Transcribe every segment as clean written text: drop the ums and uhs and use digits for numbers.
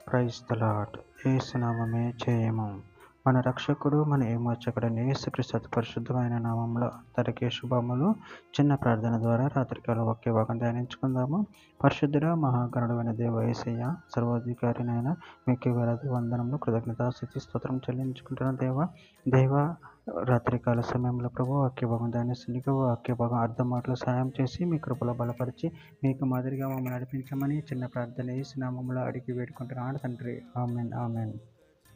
Praise the lord. యేసు నామమే జయము. మన రక్షకుడు, మన విమోచకుడైన యేసుక్రీస్తు అతి పరిశుద్ధమైన నామములో అందరికీ శుభములు. చిన్న ప్రార్థన ద్వారా రాత్రికాల వాక్య భాగం ధ్యానించుకుందాము. పరిశుద్ధుడ మహాగణుడైన దేవ యేసయ్య, సర్వాధికారినైన మీకు వేలాది వందనములు, కృతజ్ఞతాస్తుతి స్తోత్రం చెల్లించుకుంటున్న దేవ రాత్రికాల సమయంలో ప్రభు వాక్య భాగం ధ్యానిస్తుండగా వాక్య భాగం అర్థం మాటలు సహాయం చేసి మీ కృపలో బలపరిచి మీకు మాదిరిగా మమ్మల్ని నడిపించమని చిన్న ప్రార్థన యేసు నామములో అడిగి వేడుకుంటున్నాడు తండ్రి. Amen amen.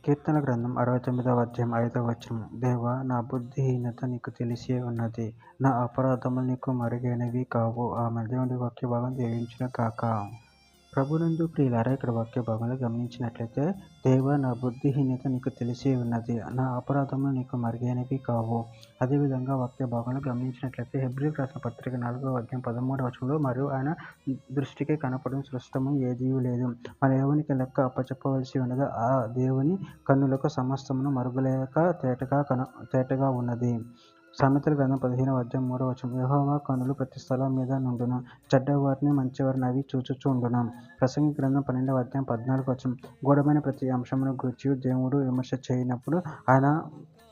కీర్తన గ్రంథం 69వ అధ్యాయం 5వ వచనం. దేవా, నా బుద్ధిహీనత నీకు తెలిసే ఉన్నది, నా అపరాధములు నీకు మరుగైనవి కావు. ఆమె దేవుడి వాక్య భాగం దీవించిన కాక. ప్రభునందు ప్రియులారా, ఇక్కడ వాక్య భాగంలో గమనించినట్లయితే, దేవా, నా బుద్ధిహీనత నీకు తెలిసే ఉన్నది, నా అపరాధములు నీకు మరుగైనవి కావు. అదేవిధంగా వాక్య భాగంలో గమనించినట్లయితే హెబ్రీయులకు రాసిన పత్రిక 4వ అధ్యాయం 13వ వచనంలో, మరియు ఆయన దృష్టికి కనపడిన సృష్టము ఏదీ లేదు, మన దేవునికి లెక్క అప్పచెప్పవలసి ఉన్నది. ఆ దేవుని కన్నులకు సమస్తమును మరుగులేక తేటగా ఉన్నది. సామెతల గ్రంథం 15వ అధ్యాయం 3వ వచనం. యెహోవా కన్నులు ప్రతి స్థలం మీద నుండును, చెడ్డవారిని మంచివారిని అవి చూచుచుండును. ప్రసంగి గ్రంథం 12వ అధ్యాయం 14వ వచనం. గూఢమైన ప్రతి అంశమును గూర్చి దేవుడు విమర్శ చేయనప్పుడు ఆయన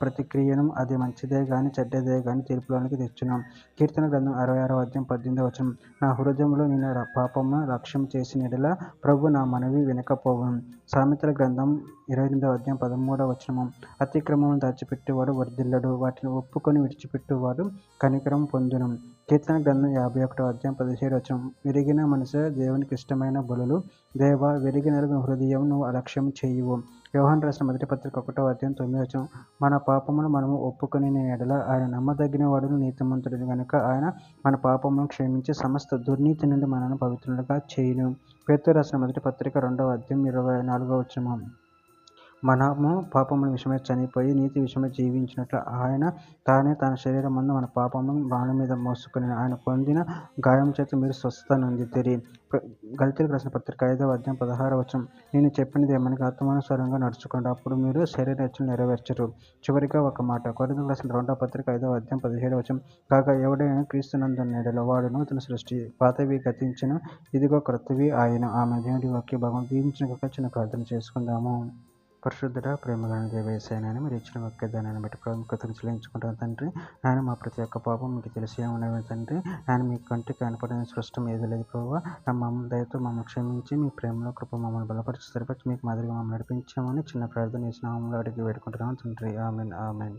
ప్రతి క్రియను అది మంచిదే గాని చెడ్డదే గాని తీర్పులోనికి తెచ్చును. కీర్తన గ్రంథం 66వ అధ్యాయం 18వ వచనం. నా హృదయంలో నేను పాపమును లక్ష్యం చేసిన యెడల ప్రభు నా మనవి వినకపోవును. సామెతల గ్రంథం 28వ అధ్యాయం 13వ వచనము. అతిక్రమమును దాచిపెట్టేవాడు వర్ధిల్లడు, వాటిని ఒప్పుకొని విడిచిపెట్టువాడు కనికరం పొందును. కీర్తన గ్రంథం 51వ అధ్యాయం 17వ వచనం. విరిగిన మనసు దేవునికి ఇష్టమైన బలులు, దేవా, విరిగిన హృదయం నువ్వు అలక్ష్యం చేయువు. యోహాను రాసిన మొదటి పత్రిక 1వ అధ్యాయం 9వ వచనం. మన పాపమును మనము ఒప్పుకొని యెడల ఆయన నమ్మదగిన వాడును నీతిమంతుడు గనుక ఆయన మన పాపమును క్షమించి సమస్త దుర్నీతి నుండి మనను పవిత్రులుగా చేయును. పేతురు రాసిన మొదటి పత్రిక 2వ అధ్యాయం 24వ వచనం. మనము పాపముల విషయమై చనిపోయి నీతి విషయమై జీవించినట్లు ఆయన తానే తన శరీరమందు మన పాపమును బాణ మీద మోసుకొని ఆయన పొందిన గాయం చేత మీరు స్వస్థత నొందితిరి. గలతీయులకు రాసిన పత్రిక 5వ అధ్యాయం 16వ వచనం. నేను చెప్పినది ఏమనగా ఆత్మానుసారంగా నడుచుకోండి, అప్పుడు మీరు శరీర ఇచ్చలు నెరవేర్చరు. చివరిగా ఒక మాట. కొరింథీయులకు రాసిన 2వ పత్రిక 5వ అధ్యాయం 17వ వచనం. కాగా ఎవడైనా క్రీస్తునందున్న యెడల వాడు నూతన సృష్టి, పాతవి గతించెను, ఇదిగో క్రొత్తవి ఆయెను. ఆమె దేవుడి వాక్య భాగం దీవించిన కాక చిన్న ప్రార్థన చేసుకుందాము. పరిశుద్ధుడ, ప్రేమగల దేవ యేసయ్య, మీరు ఇచ్చిన వాక్య దానాన్ని బట్టి ప్రాముఖ్యతను చెల్లించుకుంటాను తండ్రి. ఆయన మా ప్రతి ఒక్క పాపం మీకు తెలిసే ఉన్నవి తండ్రి. ఆయన మీ కంటికి కనపడిన సృష్టం ఏది లేదు ప్రభువా. మమ్మల్ని దయతో మమ్మల్ని క్షమించి మీ ప్రేమలో కృప మమ్మల్ని బలపరిచి సరిపరిచి మీకు మాదిరిగా మమ్మల్ని నడిపించామని చిన్న ప్రార్థన యేసు నామములో అడిగి వేడుకుంటున్నాను తండ్రి. Amen amen.